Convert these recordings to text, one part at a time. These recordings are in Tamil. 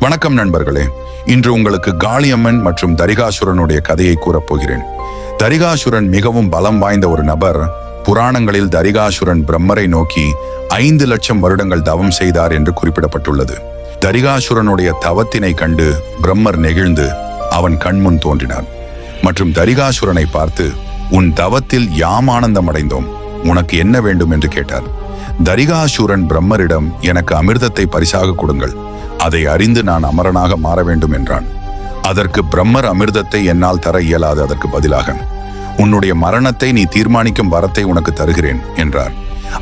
வணக்கம் நண்பர்களே. இன்று உங்களுக்கு காளியம்மன் மற்றும் தரிகாசுரனுடைய கதையை கூறப்போகிறேன். தரிகாசுரன் மிகவும் பலம் வாய்ந்த ஒரு நபர். புராணங்களில் தரிகாசுரன் பிரம்மரை நோக்கி 5 லட்சம் வருடங்கள் தவம் செய்தார் என்று குறிப்பிடப்பட்டுள்ளது. தரிகாசுரனுடைய தவத்தினை கண்டு பிரம்மர் நெகிழ்ந்து அவன் கண்முன் தோன்றினார் மற்றும் தரிகாசுரனை பார்த்து, உன் தவத்தில் யாம் ஆனந்தம் அடைந்தோம், உனக்கு என்ன வேண்டும் என்று கேட்டார். தரிகாசுரன் பிரம்மரிடம், எனக்கு அமிர்தத்தை பரிசாக கொடுங்கள், அதை அறிந்து நான் அமரனாக மாற வேண்டும் என்றான். அதற்கு பிரம்மர், அமிர்தத்தை என்னால் தர இயலாது, அதற்கு பதிலாக உன்னுடைய மரணத்தை நீ தீர்மானிக்கும் வரத்தை உனக்கு தருகிறேன் என்றார்.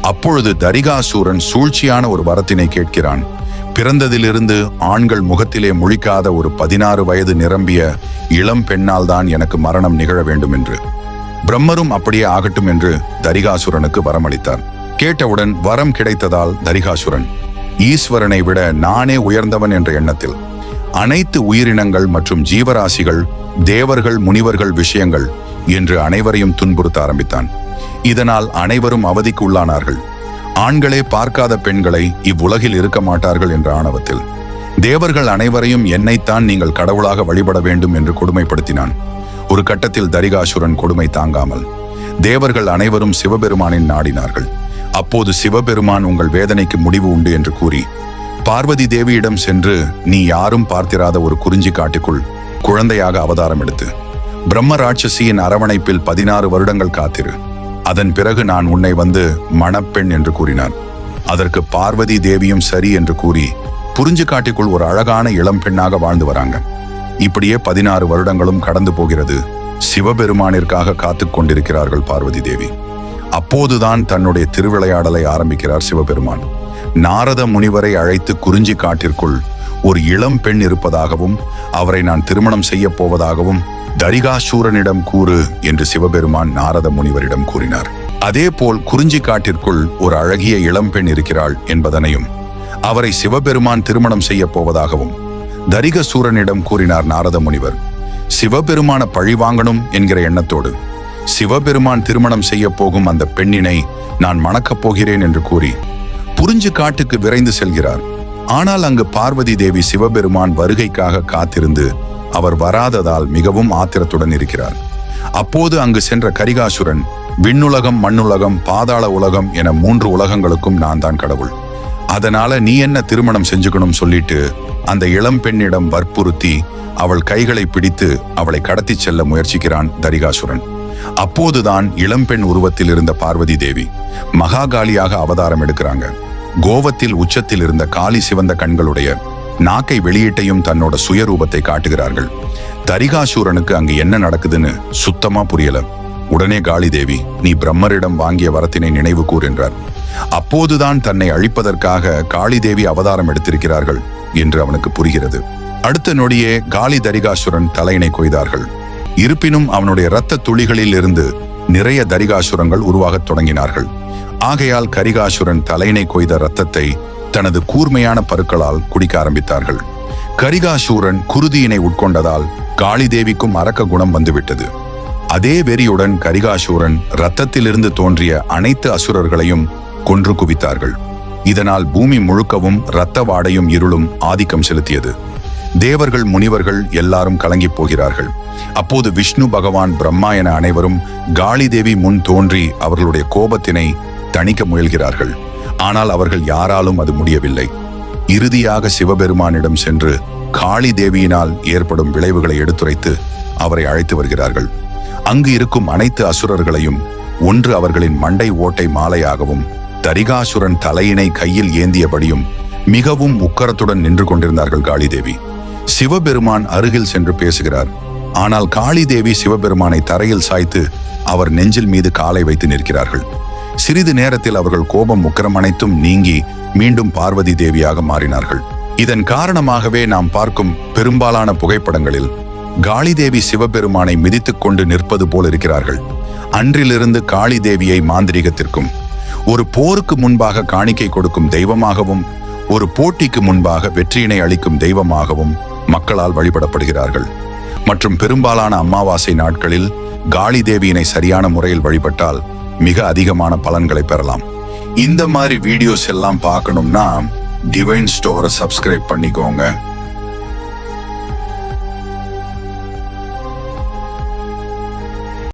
அப்பொழுது தரிகாசுரன் சூழ்ச்சியான ஒரு வரத்தினை கேட்கிறான். பிறந்ததிலிருந்து ஆண்கள் முகத்திலே முழிக்காத ஒரு 16 வயது நிரம்பிய இளம் பெண்ணால் தான் எனக்கு மரணம் நிகழ வேண்டும் என்று. பிரம்மரும் அப்படியே ஆகட்டும் என்று தரிகாசுரனுக்கு வரமளித்தார். கேட்டவுடன் வரம் கிடைத்ததால் தரிகாசுரன், ஈஸ்வரனை விட நானே உயர்ந்தவன் என்ற எண்ணத்தில் அனைத்து உயிரினங்கள் மற்றும் ஜீவராசிகள், தேவர்கள், முனிவர்கள், விஷயங்கள் என்று அனைவரையும் துன்புறுத்த ஆரம்பித்தான். இதனால் அனைவரும் அவதிக்கு உள்ளானார்கள். ஆண்களே பார்க்காத பெண்களை இவ்வுலகில் இருக்க மாட்டார்கள் என்ற ஆணவத்தில் தேவர்கள் அனைவரையும் என்னைத்தான் நீங்கள் கடவுளாக வழிபட வேண்டும் என்று கொடுமைப்படுத்தினான். ஒரு கட்டத்தில் தரிகாசுரன் கொடுமை தாங்காமல் தேவர்கள் அனைவரும் சிவபெருமானின் நாடினார்கள். அப்போது சிவபெருமான், உங்கள் வேதனைக்கு முடிவு உண்டு என்று கூறி பார்வதி தேவியிடம் சென்று, நீ யாரும் பார்த்திராத ஒரு குறிஞ்சி காட்டுக்குள் குழந்தையாக அவதாரம் எடுத்து பிரம்ம ராட்சசியின் அரவணைப்பில் 16 வருடங்கள் காத்திரு, அதன் பிறகு நான் உன்னை வந்து மணப்பெண் என்று கூறினார். அதற்கு பார்வதி தேவியும் சரி என்று கூறி குறிஞ்சி காட்டுக்குள் ஒரு அழகான இளம் பெண்ணாக வாழ்ந்து வராங்க. இப்படியே 16 வருடங்களும் கடந்து போகிறது. சிவபெருமானிற்காக காத்து கொண்டிருக்கிறார்கள் பார்வதி தேவி. அப்போதுதான் தன்னுடைய திருவிளையாடலை ஆரம்பிக்கிறார் சிவபெருமான். நாரத முனிவரை அழைத்து குறிஞ்சி காட்டிற்குள் ஒரு இளம் பெண் இருப்பதாகவும் அவரை நான் திருமணம் செய்ய போவதாகவும் தரிகாசூரனிடம் கூறு என்று சிவபெருமான் நாரத முனிவரிடம் கூறினார். அதே போல் குறிஞ்சி காட்டிற்குள் ஒரு அழகிய இளம் பெண் இருக்கிறாள் என்பதனையும் அவரை சிவபெருமான் திருமணம் செய்ய போவதாகவும் தரிகாசூரனிடம் கூறினார் நாரத முனிவர். சிவபெருமான பழிவாங்கணும் என்கிற எண்ணத்தோடு சிவபெருமான் திருமணம் செய்ய போகும் அந்த பெண்ணினை நான் மணக்கப் போகிறேன் என்று கூறி குறிஞ்சி காட்டுக்கு விரைந்து செல்கிறார். ஆனால் அங்கு பார்வதி தேவி சிவபெருமான் வருகைக்காக காத்திருந்து அவர் வராததால் மிகவும் ஆத்திரத்துடன் இருக்கிறார். அப்போது அங்கு சென்ற கரிகாசுரன், விண்ணுலகம், மண்ணுலகம், பாதாள உலகம் என 3 உலகங்களுக்கும் நான் தான் கடவுள், அதனால நீ என்ன திருமணம் செஞ்சுக்கணும் சொல்லிட்டு அந்த இளம் பெண்ணிடம் வற்புறுத்தி அவள் கைகளை பிடித்து அவளை கடத்தி செல்ல முயற்சிக்கிறான் தரிகாசுரன். அப்போதுதான் இளம்பெண் உருவத்தில் இருந்த பார்வதி தேவி மகாகாளியாக அவதாரம் எடுக்கிறாங்க. கோவத்தில் உச்சத்தில் இருந்த காளி சிவந்த கண்களுடைய நாக்கை வெளியீட்டையும் தன்னோட சுயரூபத்தை காட்டுகிறார்கள். தரிகாசூரனுக்கு அங்கு என்ன நடக்குதுன்னு சுத்தமா புரியல. உடனே காளி தேவி, நீ பிரம்மரிடம் வாங்கிய வரத்தினை நினைவு கூர் என்றார். அப்போதுதான் தன்னை அழிப்பதற்காக காளி தேவி அவதாரம் எடுத்திருக்கிறார்கள் என்று அவனுக்கு புரிகிறது. அடுத்த நொடியே காளி தரிகாசுரன் தலையினை கொய்தார்கள். இருப்பினும் அவனுடைய இரத்த துளிகளில் இருந்து நிறைய தரிகாசுரங்கள் உருவாகத் தொடங்கினார்கள். ஆகையால் கரிகாசுரன் தலையினை கொய்த இரத்தத்தை தனது கூர்மையான பருக்களால் குடிக்க ஆரம்பித்தார்கள். கரிகாசூரன் குருதியினை உட்கொண்டதால் காளி தேவிக்கும் அரக்க குணம் வந்துவிட்டது. அதே வெறியுடன் கரிகாசூரன் இரத்தத்திலிருந்து தோன்றிய அனைத்து அசுரர்களையும் கொன்று குவித்தார்கள். இதனால் பூமி முழுக்கவும் இரத்த வாடையும் இருளும் ஆதிக்கம் செலுத்தியது. தேவர்கள், முனிவர்கள் எல்லாரும் கலங்கி போகிறார்கள். அப்போது விஷ்ணு பகவான், பிரம்மா என அனைவரும் காளி தேவி முன் தோன்றி அவர்களுடைய கோபத்தினை தணிக்க முயல்கிறார்கள். ஆனால் அவர்கள் யாராலும் அது முடியவில்லை. இறுதியாக சிவபெருமானிடம் சென்று காளி தேவியினால் ஏற்படும் விளைவுகளை எடுத்துரைத்து அவரை அழைத்து வருகிறார்கள். அங்கு இருக்கும் அனைத்து அசுரர்களையும் ஒன்று அவர்களின் மண்டை ஓட்டை மாலையாகவும் தரிகாசுரன் தலையினை கையில் ஏந்தியபடியும் மிகவும் உக்கரத்துடன் நின்று கொண்டிருந்தார்கள் காளி தேவி. சிவபெருமான் அருகில் சென்று பேசுகிறார். ஆனால் காளி தேவி சிவபெருமானை தரையில் சாய்த்து அவர் நெஞ்சில் மீது காலை வைத்து நிற்கிறார்கள். சிறிது நேரத்தில் அவர்கள் கோபம், உக்கிரம் அனைத்தும் நீங்கி மீண்டும் பார்வதி தேவியாக மாறினார்கள். இதன் காரணமாகவே நாம் பார்க்கும் பெரும்பாலான புகைப்படங்களில் காளி தேவி சிவபெருமானை மிதித்துக் கொண்டு நிற்பது போல் இருக்கிறார்கள். அன்றிலிருந்து காளி தேவியை மாந்திரிகத்திற்கும், ஒரு போருக்கு முன்பாக காணிக்கை கொடுக்கும் தெய்வமாகவும், ஒரு போட்டிக்கு முன்பாக வெற்றியினை அளிக்கும் தெய்வமாகவும் மக்களால் வழிபடப்படுகிறார்கள். மற்றும் பெரும்பாலான அமாவாசை நாட்களில் காளி தேவியினை சரியான முறையில் வழிபட்டால் மிக அதிகமான பலன்களை பெறலாம். இந்த மாதிரி வீடியோஸ் எல்லாம் பார்க்கணும்னா டிவைன் ஸ்டோரை சப்ஸ்கிரைப் பண்ணிக்கோங்க.